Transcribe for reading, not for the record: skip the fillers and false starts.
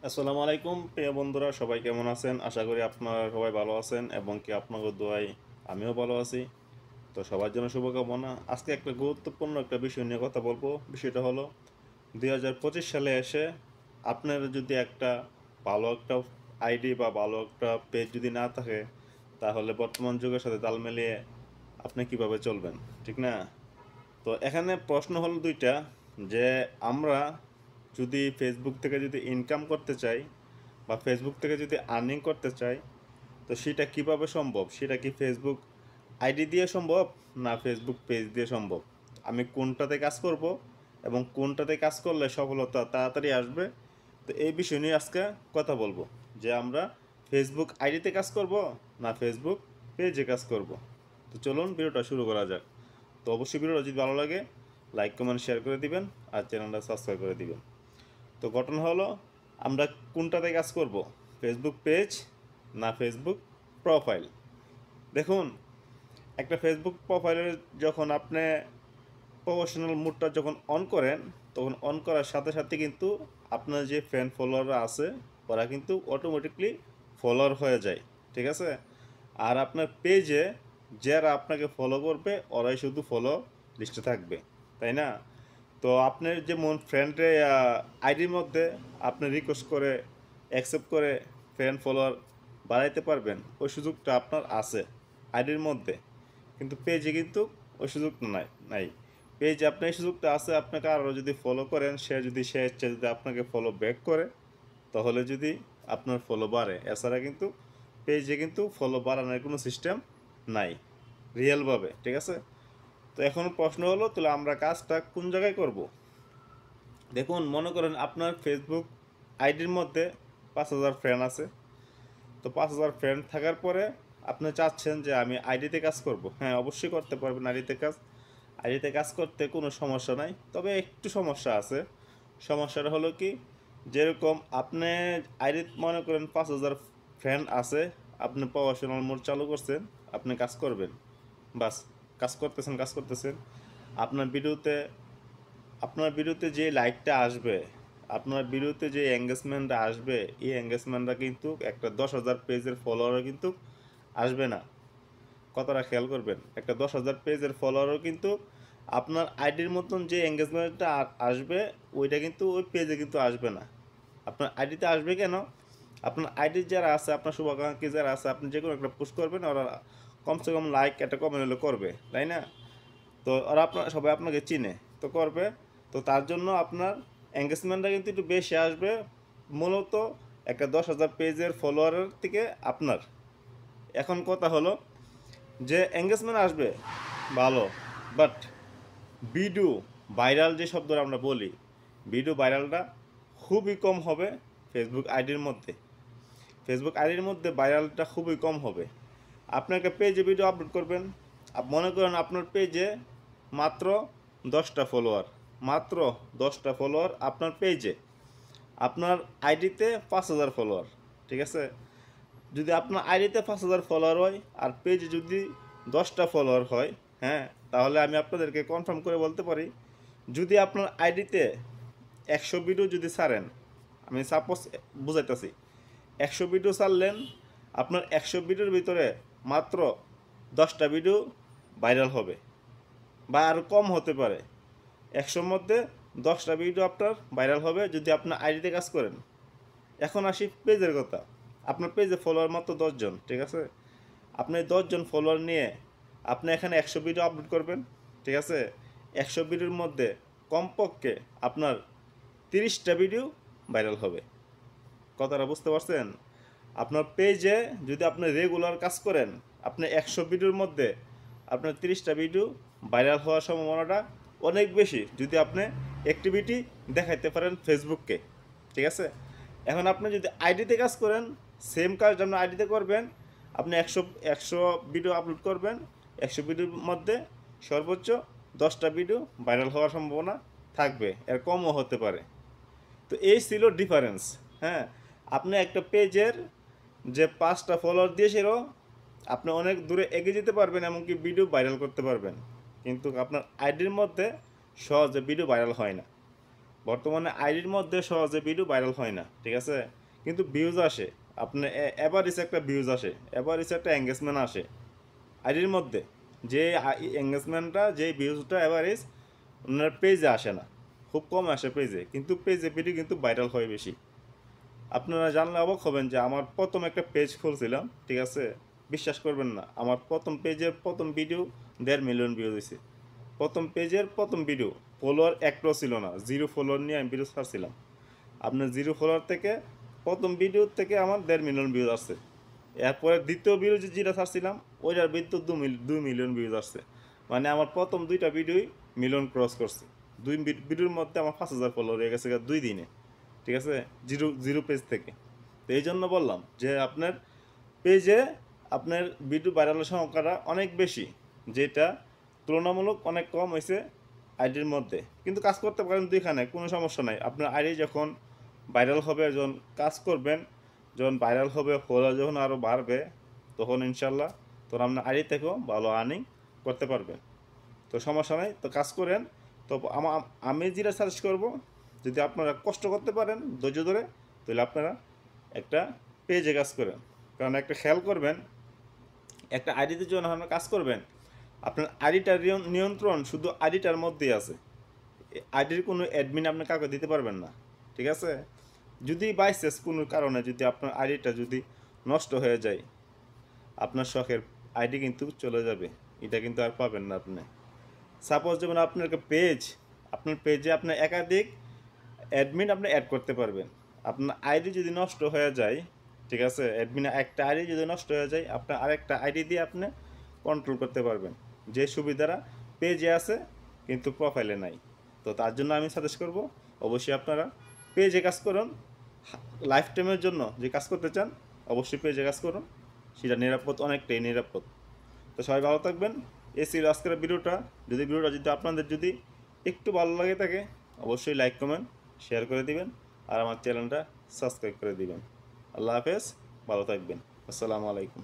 আসসালামু আলাইকুম প্রিয় বন্ধুরা, সবাই কেমন আছেন? আশা করি আপনারা সবাই ভালো আছেন এবং কি আপনাদের দোয়ায় আমিও ভালো আছি। তো সবার জন্য শুভকামনা। আজকে একটা গুরুত্বপূর্ণ একটা বিষয় নিয়ে কথা বলবো। বিষয়টা হলো 2025 সালে এসে আপনার যদি একটা ভালো একটা আইডি বা ভালো একটা পেজ যদি না থাকে, তাহলে বর্তমান যুগের সাথে তাল মিলিয়ে আপনি কিভাবে চলবেন, ঠিক না? তো এখানে প্রশ্ন হলো দুইটা, যে আমরা যদি ফেসবুক থেকে যদি ইনকাম করতে চাই বা ফেসবুক থেকে যদি আর্নিং করতে চাই, তো সেটা কিভাবে সম্ভব? সেটা কি ফেসবুক আইডি দিয়ে সম্ভব, না ফেসবুক পেজ দিয়ে সম্ভব? আমি কোনটাতে কাজ করব এবং কোনটাতে কাজ করলে সফলতা তাড়াতাড়ি আসবে, তো এই বিষয় নিয়ে আজকে কথা বলবো। যে আমরা ফেসবুক আইডিতে কাজ করব না ফেসবুক পেজে কাজ করব। তো চলুন ভিডিওটা শুরু করা যাক। তো অবশ্যই ভিডিওটা যদি ভালো লাগে লাইক কমেন্ট শেয়ার করে দিবেন আর চ্যানেলটা সাবস্ক্রাইব করে দিবেন। তো ঘটনা হলো, আমরা কোনটাতে কাজ করব, ফেসবুক পেজ না ফেসবুক প্রোফাইল? দেখুন, একটা ফেসবুক প্রোফাইলের যখন আপনি প্রফেশনাল মুডটা যখন অন করেন, তখন অন করার সাথে সাথে কিন্তু আপনার যে ফ্যান ফলোয়াররা আছে ওরা কিন্তু অটোমেটিকলি ফলোয়ার হয়ে যায়, ঠিক আছে? আর আপনার পেজে যারা আপনাকে ফলো করবে ওরাই শুধু ফলো লিস্টে থাকবে, তাই না? তো আপনার যেমন ফ্রেন্ডে আইডির মধ্যে আপনি রিকোয়েস্ট করে অ্যাকসেপ্ট করে ফ্রেন্ড ফলোয়ার বাড়াইতে পারবেন, ওই সুযোগটা আপনার আছে আইডির মধ্যে, কিন্তু পেজে কিন্তু ওই সুযোগটা নাই। পেজে আপনার এই সুযোগটা আছে, আপনাকে আরও যদি ফলো করেন, সে ইচ্ছে যদি আপনাকে ফলো ব্যাক করে, তাহলে যদি আপনার ফলো বাড়ে। এছাড়া কিন্তু পেজে কিন্তু ফলো বাড়ানোর কোনো সিস্টেম নাই রিয়েলভাবে, ঠিক আছে? তো এখন প্রশ্ন হলো, তাহলে আমরা কাজটা কোন জায়গায় করব? দেখুন, মনে করেন আপনার ফেসবুক আইডির মধ্যে 5,000 ফ্রেন্ড আছে। তো 5,000 ফ্রেন্ড থাকার পরে আপনি চাচ্ছেন যে আমি আইডিতে কাজ করব। হ্যাঁ, অবশ্যই করতে পারবেন আইডিতে কাজ। আইডিতে কাজ করতে কোনো সমস্যা নাই, তবে একটু সমস্যা আছে। সমস্যাটা হলো কি, যেরকম আপনি আইডি মনে করেন 5,000 ফ্রেন্ড আছে, আপনি প্রফেশনাল মোড চালু করছেন, আপনি কাজ করবেন, বাস কাজ করতেছেন। আপনার ভিডিওতে আপনার ভিডিওতে যে লাইকটা আসবে, আপনার ভিডিওতে যে এঙ্গেজমেন্টটা আসবে, এই এঙ্গেজমেন্টটা কিন্তু একটা 10,000 পেজের ফলোয়ারও কিন্তু আসবে না। কথাটা খেয়াল করবেন, একটা 10,000 পেজের ফলোয়ারও কিন্তু আপনার আইডির মতন যে এঙ্গেজমেন্টটা আসবে, ওইটা কিন্তু ওই পেজে কিন্তু আসবে না। আপনার আইডিতে আসবে কেন? আপনার আইডির যারা আছে, আপনার শুভাকাঙ্ক্ষী যারা আছে, আপনি যে কোনো একটা পোস্ট করবেন, ওরা কমসে কম লাইক একটা কমেন্ট হলে করবে, তাই না? তো ওরা সবাই আপনাকে চিনে, তো করবে। তো তার জন্য আপনার এঙ্গেজমেন্টটা কিন্তু একটু বেশি আসবে, মূলত একটা 10,000 পেজের ফলোয়ারের থেকে আপনার। এখন কথা হলো যে এঙ্গেজমেন্ট আসবে ভালো, বাট ভিডিও ভাইরাল যে শব্দটা আমরা বলি, ভিডিও ভাইরালটা খুবই কম হবে ফেসবুক আইডির মধ্যে। ফেসবুক আইডির মধ্যে ভাইরালটা খুবই কম হবে। আপনি একটা পেজে ভিডিও আপলোড করবেন, মনে করেন আপনার পেজে মাত্র 10টা ফলোয়ার, মাত্র 10টা ফলোয়ার আপনার পেজে, আপনার আইডিতে 5,000 ফলোয়ার, ঠিক আছে? যদি আপনার আইডিতে 5,000 ফলোয়ার হয় আর পেজে যদি 10টা ফলোয়ার হয়, হ্যাঁ, তাহলে আমি আপনাদেরকে কনফার্ম করে বলতে পারি, যদি আপনার আইডিতে 100 ভিডিও যদি ছাড়েন, আমি সাপোজ বুঝাইতেছি, 100 ভিডিও ছাড়লেন, আপনার 100 ভিডিওর ভিতরে মাত্র 10টা ভিডিও ভাইরাল হবে, বা আরও কম হতে পারে। 100-র মধ্যে 10টা ভিডিও আপনার ভাইরাল হবে যদি আপনার আইডিতে কাজ করেন। এখন আসি পেজের কথা। আপনার পেজে ফলোয়ার মাত্র 10 জন, ঠিক আছে? আপনি 10 জন ফলোয়ার নিয়ে আপনি এখানে 100 ভিডিও আপলোড করবেন, ঠিক আছে? 100 ভিডিওর মধ্যে কমপক্ষে আপনার 30টা ভিডিও ভাইরাল হবে। কথাটা বুঝতে পারছেন? আপনার পেজে যদি আপনি রেগুলার কাজ করেন, আপনি 100 ভিডিওর মধ্যে আপনার 30টা ভিডিও ভাইরাল হওয়ার সম্ভাবনাটা অনেক বেশি, যদি আপনি অ্যাক্টিভিটি দেখাইতে পারেন ফেসবুককে, ঠিক আছে? এখন আপনি যদি আইডিতে কাজ করেন, সেম কাজ আপনি আইডিতে করবেন। আপনি একশো একশো ভিডিও আপলোড করবেন, 100 ভিডিওর মধ্যে সর্বোচ্চ 10টা ভিডিও ভাইরাল হওয়ার সম্ভাবনা থাকবে, এর কমও হতে পারে। তো এই ছিল ডিফারেন্স। হ্যাঁ, আপনি একটা পেজের যে 5টা ফলোয়ার দিয়েছিল, আপনি অনেক দূরে এগিয়ে যেতে পারবেন, এমনকি ভিডিও ভাইরাল করতে পারবেন, কিন্তু আপনার আইডির মধ্যে সহজে ভিডিও ভাইরাল হয় না। বর্তমানে আইডির মধ্যে সহজে ভিডিও ভাইরাল হয় না, ঠিক আছে, কিন্তু ভিউজ আসে। আপনার এভারেজ একটা ভিউজ আসে, এভারেজ একটা এঙ্গেজমেন্ট আসে আইডির মধ্যে। যে এঙ্গেজমেন্টটা, যে ভিউজটা এভারেজ আপনার পেজে আসে না, খুব কম আসে পেজে, কিন্তু পেজে ভিডিও কিন্তু ভাইরাল হয় বেশি। আপনারা জানলে অবাক হবেন যে আমার প্রথম একটা পেজ খুলছিলাম, ঠিক আছে, বিশ্বাস করবেন না, আমার প্রথম পেজের প্রথম ভিডিও 1.5 মিলিয়ন ভিউজ হয়েছে। প্রথম পেজের প্রথম ভিডিও, ফলোয়ার একটাও ছিল না, 0 ফলোয়ার নিয়ে আমি ভিডিও ছাড়ছিলাম। আপনার 0 ফলোয়ার থেকে প্রথম ভিডিও থেকে আমার 1.5 মিলিয়ন ভিউজ আসছে। এরপরে দ্বিতীয় ভিডিও যেটা ছাড়ছিলাম ওইটার ভিতর 2 মিলিয়ন ভিউজ আসছে। মানে আমার প্রথম দুইটা ভিডিওই মিলিয়ন ক্রস করছে। দুই ভিডিওর মধ্যে আমার 5,000 ফলোয়ার হয়ে গেছে 2 দিনে, ঠিক আছে, জিরো জিরো পেজ থেকে। তো এই জন্য বললাম যে আপনার পেজে আপনার ভিডিও ভাইরালের সংখ্যাটা অনেক বেশি, যেটা তুলনামূলক অনেক কম হয়েছে আইডির মধ্যে। কিন্তু কাজ করতে পারেন দুইখানে, কোনো সমস্যা নাই। আপনার আইডি যখন ভাইরাল হবে, যখন কাজ করবেন, যখন ভাইরাল হবে, ফলোয়ার যখন আরও বাড়বে, তখন ইনশাল্লাহ তখন আপনার আইডি থেকেও ভালো আর্নিং করতে পারবেন। তো সমস্যা নাই, তো কাজ করেন। তো আমি যেটা সাজেস্ট করব, যদি আপনারা কষ্ট করতে পারেন ধৈর্য ধরে, তাহলে আপনারা একটা পেজে কাজ করেন। কারণ একটা খেয়াল করবেন, একটা আইডিতে যখন আপনারা কাজ করবেন, আপনার আইডিটার নিয়ন্ত্রণ শুধু আইডিটার মধ্যেই আছে। আইডির কোনো অ্যাডমিন আপনি কাউকে দিতে পারবেন না, ঠিক আছে। যদি বাই চান্স কোনো কারণে যদি আপনার আইডিটা যদি নষ্ট হয়ে যায়, আপনার শখের আইডি কিন্তু চলে যাবে, এটা কিন্তু আর পাবেন না আপনি। সাপোজ যেমন আপনার পেজ, আপনার পেজে আপনার একাধিক অ্যাডমিন আপনি অ্যাড করতে পারবেন। আপনার আইডি যদি নষ্ট হয়ে যায়, ঠিক আছে, অ্যাডমিন একটা আইডি যদি নষ্ট হয়ে যায়, আপনার আরেকটা আইডি দিয়ে আপনি কন্ট্রোল করতে পারবেন, যে সুবিধাটা পেজে আছে কিন্তু প্রোফাইলে নাই। তো তার জন্য আমি সাজেস্ট করব, অবশ্যই আপনারা পেজে কাজ করুন। লাইফ টাইমের জন্য যে কাজ করতে চান, অবশ্যই পেজে কাজ করুন, সেটা নিরাপদ, অনেকটাই নিরাপদ। তো সবাই ভালো থাকবেন। এই ছিল আজকের ভিডিওটা। ভিডিওটা যদি আপনাদের যদি একটু ভালো লাগে থাকে, অবশ্যই লাইক কমেন্ট শেয়ার করে দিবেন, আর আমার চ্যানেলটা সাবস্ক্রাইব করে দিবেন। আল্লাহ হাফেজ, ভালো থাকবেন। আসসালামু আলাইকুম।